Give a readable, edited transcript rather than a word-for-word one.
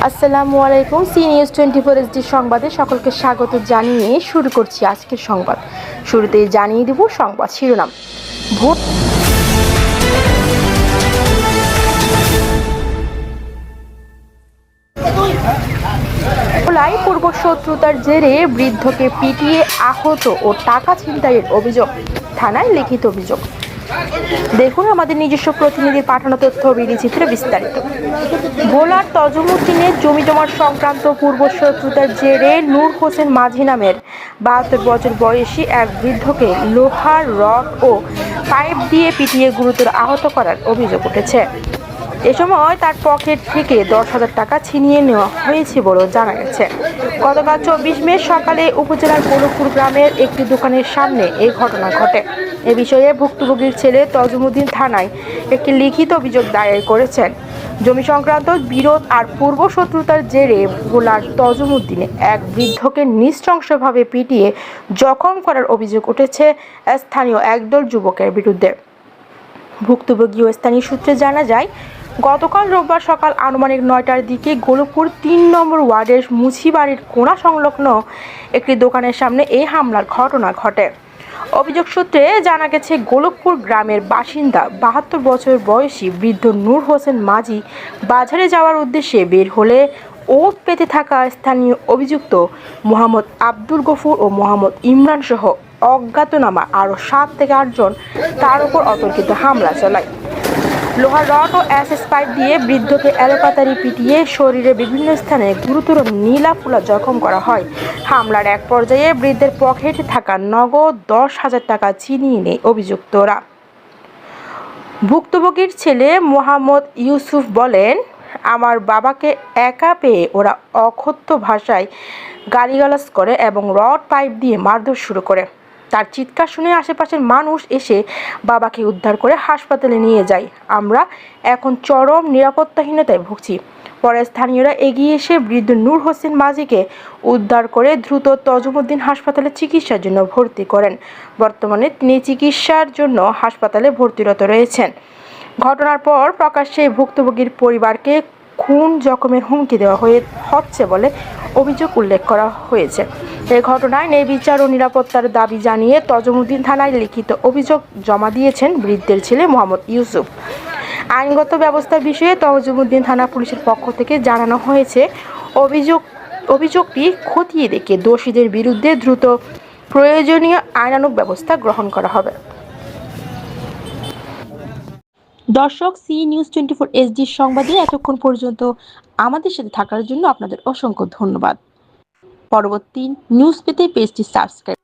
আসসালামু আলাইকুম। C news 24 HD সংবাদে সকলকে স্বাগত জানিয়ে শুরু করছি আজকের সংবাদ। শুরুতেই জানিয়ে দেব সংবাদ শিরোনাম। ভোট ভোলায় পূর্বশত্রুতার জেরে বৃদ্ধকে পিটিয়ে আহত ও টাকা ছিনতাইয়ের অভিযোগ, থানায় লিখিত অভিযোগ। দেখুন আমাদের নিজস্ব প্রতিনিধির পাঠানো তথ্য চিত্রে বিস্তারিত। ভোলার তজুমুদ্দিনের জমি জমার সংক্রান্ত পূর্বশত্রুতার জেরে নূর হোসেন মাঝি নামের 72 বছর বয়সী এক বৃদ্ধকে লোহার রড ও পাইপ দিয়ে পিটিয়ে গুরুতর আহত করার অভিযোগ উঠেছে। এ সময় তার পকেট থেকে 10,000 টাকা ছিনিয়ে নেওয়া হয়েছে বলেও জানা গেছে। গতকাল 24 মে সকালে উপজেলার গোলকপুর গ্রামের একটি দোকানের সামনে এই ঘটনা ঘটে। এ বিষয়ে ভুক্তভোগীর ছেলে তজুমুদ্দিন থানায় একটি লিখিত অভিযোগ দায়ের করেছেন। জমি সংক্রান্ত বিরোধ আর পূর্ব শত্রুতার জেরে ভোলার তজুমুদ্দিনে এক বৃদ্ধকে নৃশংসভাবে পিটিয়ে জখম করার অভিযোগ উঠেছে স্থানীয় একদল যুবকের বিরুদ্ধে। ভুক্তভোগী ও স্থানীয় সূত্রে জানা যায়, গতকাল রোববার সকাল আনুমানিক 9টার দিকে গোলকপুর 3 নম্বর ওয়ার্ডের মুছিবাড়ির কোণা সংলগ্ন একটি দোকানের সামনে এই হামলার ঘটনা ঘটে। অভিযোগ সূত্রে জানা গেছে, গোলকপুর গ্রামের বাসিন্দা 72 বছর বয়সী বৃদ্ধ নূর হোসেন মাঝি বাজারে যাওয়ার উদ্দেশ্যে বের হলে ওট পেতে থাকা স্থানীয় অভিযুক্ত মোহাম্মদ আব্দুল গফুর ও মোহাম্মদ ইমরান সহ অজ্ঞাতনামা আরও 7 থেকে 8 জন তার উপর অতর্কিত হামলা চালায়। লোহার রড ও অ্যাসেস পাইপ দিয়ে বৃদ্ধকে এলোপাতাড়ি পিটিয়ে শরীরে বিভিন্ন স্থানে গুরুতর নীলাফুলা জখম করা হয়। হামলার এক পর্যায়ে বৃদ্ধের পকেটে থাকা নগদ 10,000 টাকা ছিনিয়ে নেয় অভিযুক্তরা। ভুক্তভোগীর ছেলে মোহাম্মদ ইউসুফ বলেন, আমার বাবাকে একা পেয়ে ওরা অকথ্য ভাষায় গালিগালাজ করে এবং রড পাইপ দিয়ে মারধর শুরু করে। তার চিৎকার শুনে আশেপাশের মানুষ এসে বাবাকে উদ্ধার করে হাসপাতালে নিয়ে যায়। আমরা এখন চরম নিরাপত্তাহীনতায় ভুগছি। পরে স্থানীয়রা এগিয়ে এসে বৃদ্ধ নূর হোসেন মাঝিকে উদ্ধার করে দ্রুত তজুমুদ্দিন হাসপাতালে চিকিৎসার জন্য ভর্তি করেন। বর্তমানে তিনি চিকিৎসার জন্য হাসপাতালে ভর্তিরত রয়েছেন। ঘটনার পর প্রকাশ্যে ভুক্তভোগীর পরিবারকে খুন জখমের হুমকি দেওয়া হচ্ছে বলে অভিযোগ উল্লেখ করা হয়েছে। এই ঘটনায় ন্যায়বিচার ও নিরাপত্তার দাবি জানিয়ে তজুমুদ্দিন থানায় লিখিত অভিযোগ জমা দিয়েছেন বৃদ্ধের ছেলে মোহাম্মদ ইউসুফ। আইনগত ব্যবস্থার বিষয়ে তজুমুদ্দিন থানা পুলিশের পক্ষ থেকে জানানো হয়েছে, অভিযোগটি খতিয়ে দেখে দোষীদের বিরুদ্ধে দ্রুত প্রয়োজনীয় আইনানুগ ব্যবস্থা গ্রহণ করা হবে। দর্শক, সি নিউজ 24 HD সংবাদে এতক্ষণ পর্যন্ত আমাদের সাথে থাকার জন্য আপনাদের অসংখ্য ধন্যবাদ। পরবর্তী নিউজ পেতে পেজটি সাবস্ক্রাইব